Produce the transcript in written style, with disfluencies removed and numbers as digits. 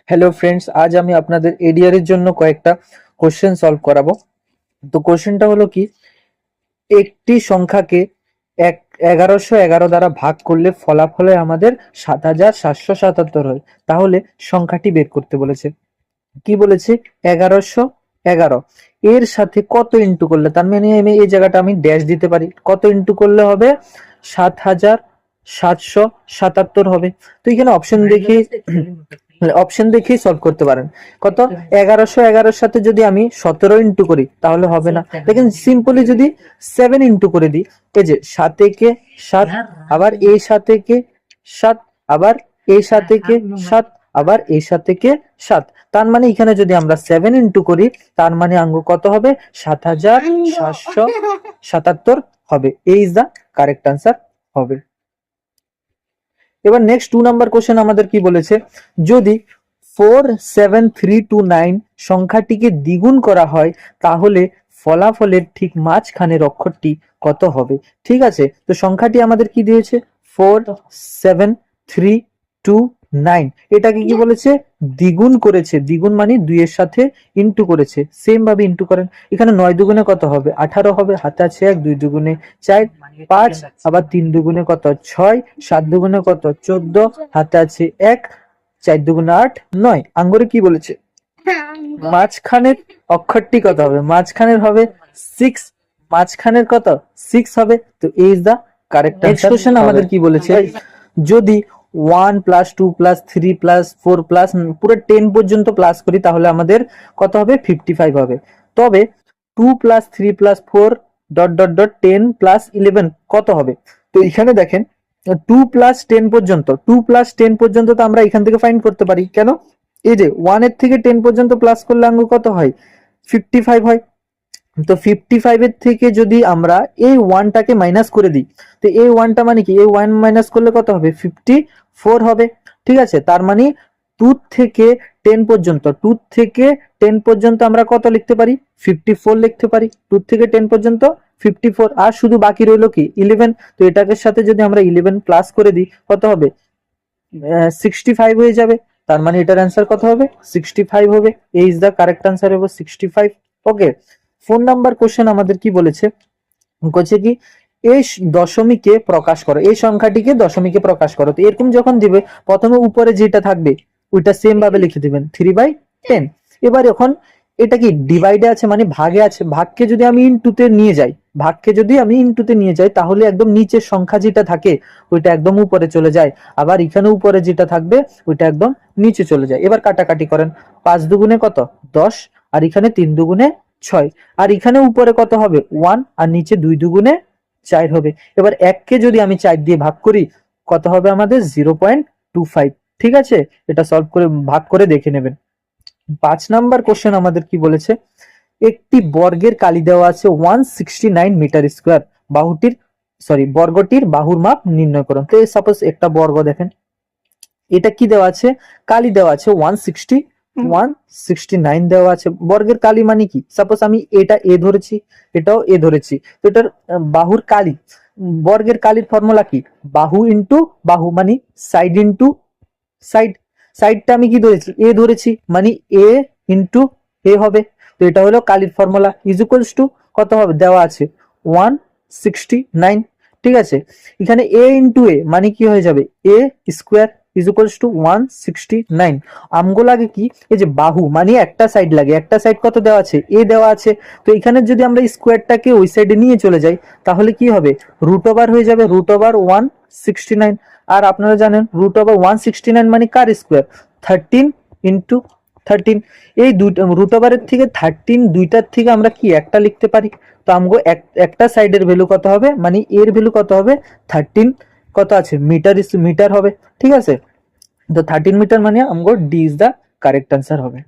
Hello friends, আজ আমি আপনাদের এডিআর এর জন্য কয়েকটা কোশ্চেন সলভ করাবো। তো কোশ্চেনটা হলো কি, একটি সংখ্যাকে 1111 দ্বারা ভাগ করলে ফলাফলে আমাদের 7777 হয়। তাহলে সংখ্যাটি বের করতে বলেছে। কি বলেছে? 1111 এর সাথে কত ইন্টু করলে, তার মানে আমি এই জায়গাটা আমি ড্যাশ দিতে পারি। কত ইন্টু করলে হবে? 7777 হবে। তো এখানে অপশন দেখেই সলভ করতে পারেন। কত? 1111 সাথে যদি আমি 17 ইন্টু করি তাহলে হবে না। দেখেন সিম্পলি যদি 7 ইন্টু করে দিই, এই যে 7 একে 7, আবার এই 7 একে 7, আবার এই 7 একে 7, আবার এই 7 একে 7, তার মানে এখানে যদি আমরা 7 ইন্টু করি তার মানে আঙ্গ কত হবে? 7777 হবে। এই ইজ দা কারেক্ট আনসার হবে। এবার নেক্সট 2 নাম্বার কোশ্চেন আমাদের কি বলেছে, যদি 47329 সংখ্যাটিকে দ্বিগুণ করা হয় তাহলে ফলাফলের ঠিক মাঝখানের অক্ষরটি কত হবে? ঠিক আছে, তো সংখ্যাটি আমাদের কি দিয়েছে? 47329, এটাকে কি বলেছে? দ্বিগুণ করেছে। দ্বিগুণ মানে 2 এর সাথে ইন্টু করেছে। সেম ভাবে ইন্টু করেন। এখানে 9 দুগুণে কত হবে? 18 হবে। হাতে আছে 1, 2 দুগুণে 4, 5, আবার 3 দুগুণে কত? 6, 7 দুগুণে কত? 14, হাতে আছে 1, 4 দুগুণে 8, 9। আঙ্গুরে কি বলেছে? মাঝখানের অক্ষরটি কত হবে? মাঝখানের হবে 6। মাঝখানের কত? 6 হবে। তো এই is the correct answer. Question আমাদের কি বলেছে, যদি 1 প্লাস 2 প্লাস 3 প্লাস 4 প্লাস পুরো 10 পর্যন্ত প্লাস করি তাহলে আমাদের কত হবে? 55 হবে। তবে 2 plus 3 plus 4 dot dot dot 10 plus 11 কত হবে? তো এখানে দেখেন 2 প্লাস 10 পর্যন্ত, 2 প্লাস 10 পর্যন্ত তো আমরা এখান থেকে ফাইন্ড করতে পারি। কেন? এই যে 1 এর থেকে 10 পর্যন্ত প্লাস করলে আঙ্গ কত হয়? 55 হয়। তো 55 এর থেকে যদি আমরা এই 1টাকে মাইনাস করে দিই, তো এই 1টা মানে কি? এই 1 মাইনাস করলে কত হবে? 54 হবে। ঠিক আছে, তার মানে 2 থেকে 10 পর্যন্ত, 2 থেকে 10 পর্যন্ত আমরা কত লিখতে পারি? 54 লিখতে পারি। 2 থেকে 10 পর্যন্ত 54, আর শুধু বাকি রইলো কি? 11। তো এটাকে সাথে যদি আমরা 11 প্লাস করে দিই কত হবে? 65 হয়ে যাবে। তার মানে এটার অ্যান্সার কত হবে? 65 হবে। এই ইজ দা কারেক্ট অ্যান্সার হবে 65। ওকে, 4 নাম্বার কোশ্চেন আমাদের কি বলেছে, বলছে কি এই দশমিকে প্রকাশ করো, এই সংখ্যাটিকে দশমিকে প্রকাশ করো। তো এরকম যখন দিবে, প্রথমে উপরে যেটা থাকবে ওইটা সেম ভাবে লিখে দিবেন 3/10। এবার এখন এটা কি ডিভাইডে আছে মানে ভাগে আছে, ভাগকে যদি আমি ইনটুতে নিয়ে যাই, ভাগকে যদি আমি ইনটুতে নিয়ে যাই তাহলে একদম নিচের সংখ্যা যেটা থাকে ওইটা একদম উপরে চলে যায়, আবার এখানে উপরে যেটা থাকবে ওইটা একদম নিচে চলে যায়। এবার কাটাকাটি করেন, 5 দুগুণে কত? 10, আর এখানে 3 দুগুণে 6, আর এখানে উপরে কত হবে? 1, আর নিচে 2 দুগুণে 4 হবে। এবার 1 কে যদি আমি 4 দিয়ে ভাগ করি কত হবে আমাদের? 0.25। ঠিক আছে, এটা সলভ করে ভাগ করে দেখে নেবেন। 5 নাম্বার কোশ্চেন আমাদের কি বলেছে, একটি বর্গের কালি দেওয়া আছে 169 মিটার স্কোয়ার, বর্গটির বাহুর মাপ নির্ণয় করুন। তো সাপোজ একটা বর্গ দেখেন, এটা কি দেওয়া আছে? কালি দেওয়া আছে 169 দেওয়া আছে। বর্গের কালি মানে কি? সাপোজ আমি এটা এ ধরেছি, এটাও এ ধরেছি, তো এটার বাহুর কালি, বর্গের কালির ফর্মুলা কি? বাহু ইন্টু বাহু মানে সাইড ইন্টু সাইড। সাইডটা আমি কি ধরেছি? এ ধরেছি, মানে এ ইন্টু এ হবে। তো এটা হলো কালির ফর্মুলা। ইজ ইকুয়ালস টু কত হবে? দেওয়া আছে 169। ঠিক আছে, এখানে এ ইন্টু এ মানে কি হয়ে যাবে? এ স্কোয়ার ইজ ইকুয়ালস টু 169। আমগো লাগে কি? এই যে বাহু মানে একটা সাইড লাগে, একটা সাইড কত দেওয়া আছে? এ দেওয়া আছে। তো এখানে যদি আমরা স্কোয়ারটাকে ওই সাইডে নিয়ে চলে যাই তাহলে কি হবে? রুট ওভার হয়ে যাবে, রুট ওভার 169। আর আপনারা জানেন রুট ওভার 169 মানে কার স্কোয়ার? 13 ইন্টু 13। এই দুইটা রুট ওভারের থেকে 13 দুইটার থেকে আমরা কি একটা লিখতে পারি। তো আমগো একটা সাইডের ভ্যালু কত হবে? মানে এর ভ্যালু কত হবে? 13 কত আছে? মিটার হবে। ঠিক আছে, তো 13 মিটার মানে আমগো D is the correct answer হবে।